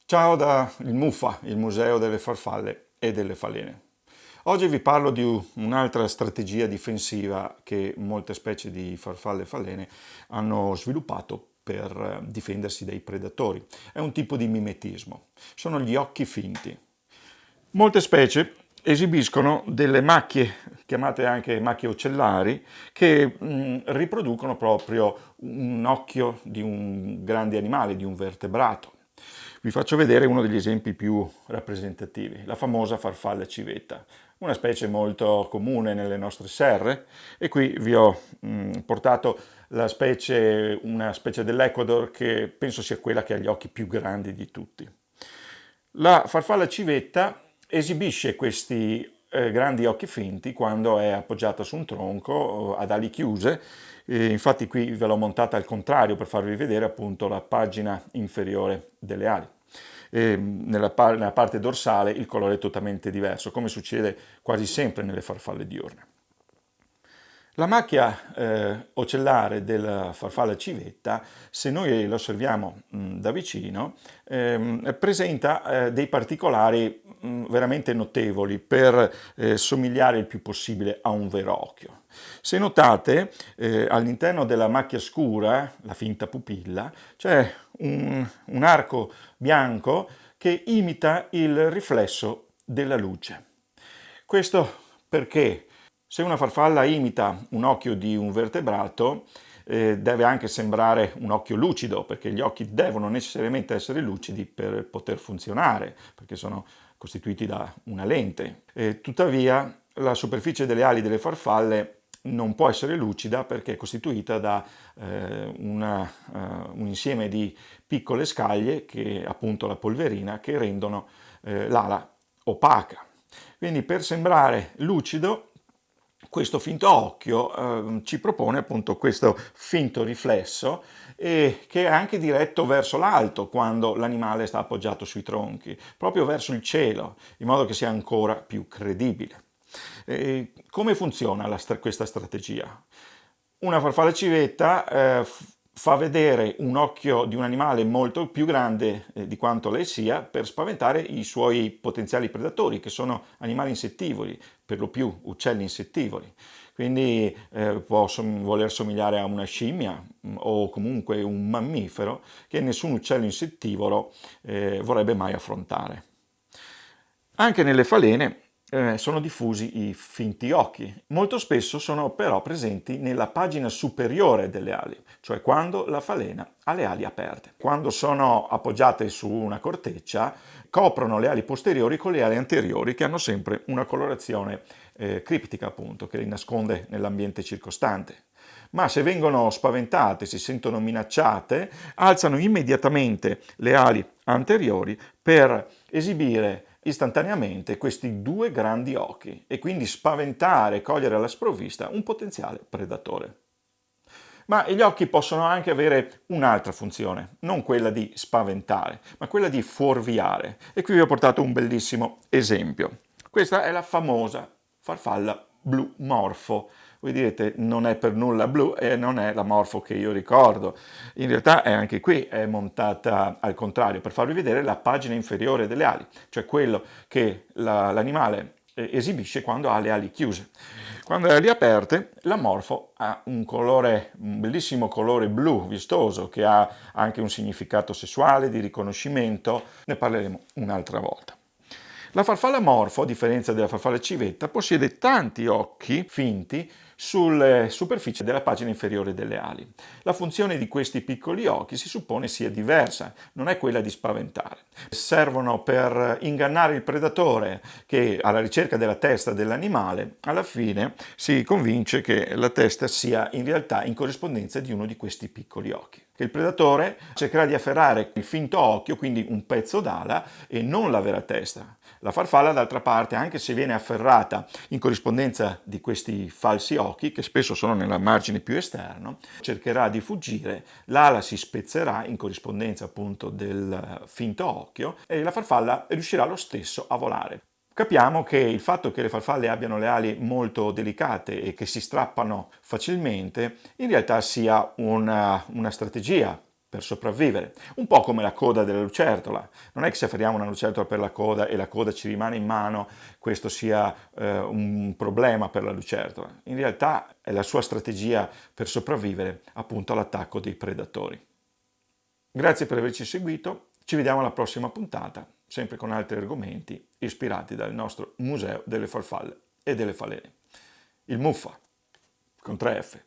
Ciao da il MUFA, il Museo delle Farfalle e delle Falene. Oggi vi parlo di un'altra strategia difensiva che molte specie di farfalle e falene hanno sviluppato per difendersi dai predatori. È un tipo di mimetismo. Sono gli occhi finti. Molte specie esibiscono delle macchie, chiamate anche macchie ocellari, che riproducono proprio un occhio di un grande animale, di un vertebrato. Vi faccio vedere uno degli esempi più rappresentativi, la famosa farfalla civetta, una specie molto comune nelle nostre serre, e qui vi ho portato una specie dell'Ecuador che penso sia quella che ha gli occhi più grandi di tutti. La farfalla civetta esibisce questi grandi occhi finti quando è appoggiata su un tronco ad ali chiuse. Infatti qui ve l'ho montata al contrario per farvi vedere appunto la pagina inferiore delle ali. Nella parte dorsale il colore è totalmente diverso, come succede quasi sempre nelle farfalle diurne. La macchia ocellare della farfalla civetta, se noi la osserviamo da vicino, presenta dei particolari veramente notevoli per somigliare il più possibile a un vero occhio. Se notate, all'interno della macchia scura, la finta pupilla, c'è un arco bianco che imita il riflesso della luce. Questo perché se una farfalla imita un occhio di un vertebrato, deve anche sembrare un occhio lucido, perché gli occhi devono necessariamente essere lucidi per poter funzionare, perché sono costituiti da una lente. Tuttavia, la superficie delle ali delle farfalle non può essere lucida perché è costituita da un insieme di piccole scaglie, che appunto la polverina, che rendono l'ala opaca. Quindi per sembrare lucido, questo finto occhio ci propone appunto questo finto riflesso che è anche diretto verso l'alto quando l'animale sta appoggiato sui tronchi, proprio verso il cielo, in modo che sia ancora più credibile. Come funziona questa strategia? Una farfalla civetta fa vedere un occhio di un animale molto più grande di quanto lei sia per spaventare i suoi potenziali predatori, che sono animali insettivori, per lo più uccelli insettivori. Quindi può voler somigliare a una scimmia o comunque un mammifero che nessun uccello insettivoro vorrebbe mai affrontare. Anche nelle falene sono diffusi i finti occhi. Molto spesso sono però presenti nella pagina superiore delle ali, cioè quando la falena ha le ali aperte. Quando sono appoggiate su una corteccia, coprono le ali posteriori con le ali anteriori, che hanno sempre una colorazione criptica, appunto, che li nasconde nell'ambiente circostante. Ma se vengono spaventate, si sentono minacciate, alzano immediatamente le ali anteriori per esibire istantaneamente questi due grandi occhi e quindi spaventare e cogliere alla sprovvista un potenziale predatore. Ma gli occhi possono anche avere un'altra funzione, non quella di spaventare, ma quella di fuorviare. E qui vi ho portato un bellissimo esempio. Questa è la famosa farfalla blu morfo. Voi direte, non è per nulla blu e non è la morfo che io ricordo. In realtà anche qui è montata al contrario, per farvi vedere la pagina inferiore delle ali, cioè quello che l'animale esibisce quando ha le ali chiuse. Quando ha le ali aperte, la morfo ha un bellissimo colore blu vistoso, che ha anche un significato sessuale, di riconoscimento. Ne parleremo un'altra volta. La farfalla morfo, a differenza della farfalla civetta, possiede tanti occhi finti sulle superfici della pagina inferiore delle ali. La funzione di questi piccoli occhi si suppone sia diversa, non è quella di spaventare. Servono per ingannare il predatore che, alla ricerca della testa dell'animale, alla fine si convince che la testa sia in realtà in corrispondenza di uno di questi piccoli occhi. Che il predatore cercherà di afferrare il finto occhio, quindi un pezzo d'ala, e non la vera testa. La farfalla, d'altra parte, anche se viene afferrata in corrispondenza di questi falsi occhi, che spesso sono nella margine più esterno, cercherà di fuggire, l'ala si spezzerà in corrispondenza appunto del finto occhio e la farfalla riuscirà lo stesso a volare. Capiamo che il fatto che le farfalle abbiano le ali molto delicate e che si strappano facilmente in realtà sia una strategia per sopravvivere, un po' come la coda della lucertola. Non è che se afferriamo una lucertola per la coda e la coda ci rimane in mano, questo sia un problema per la lucertola. In realtà è la sua strategia per sopravvivere appunto all'attacco dei predatori. Grazie per averci seguito, ci vediamo alla prossima puntata, sempre con altri argomenti ispirati dal nostro Museo delle Farfalle e delle Falene. Il Muffa, con 3F.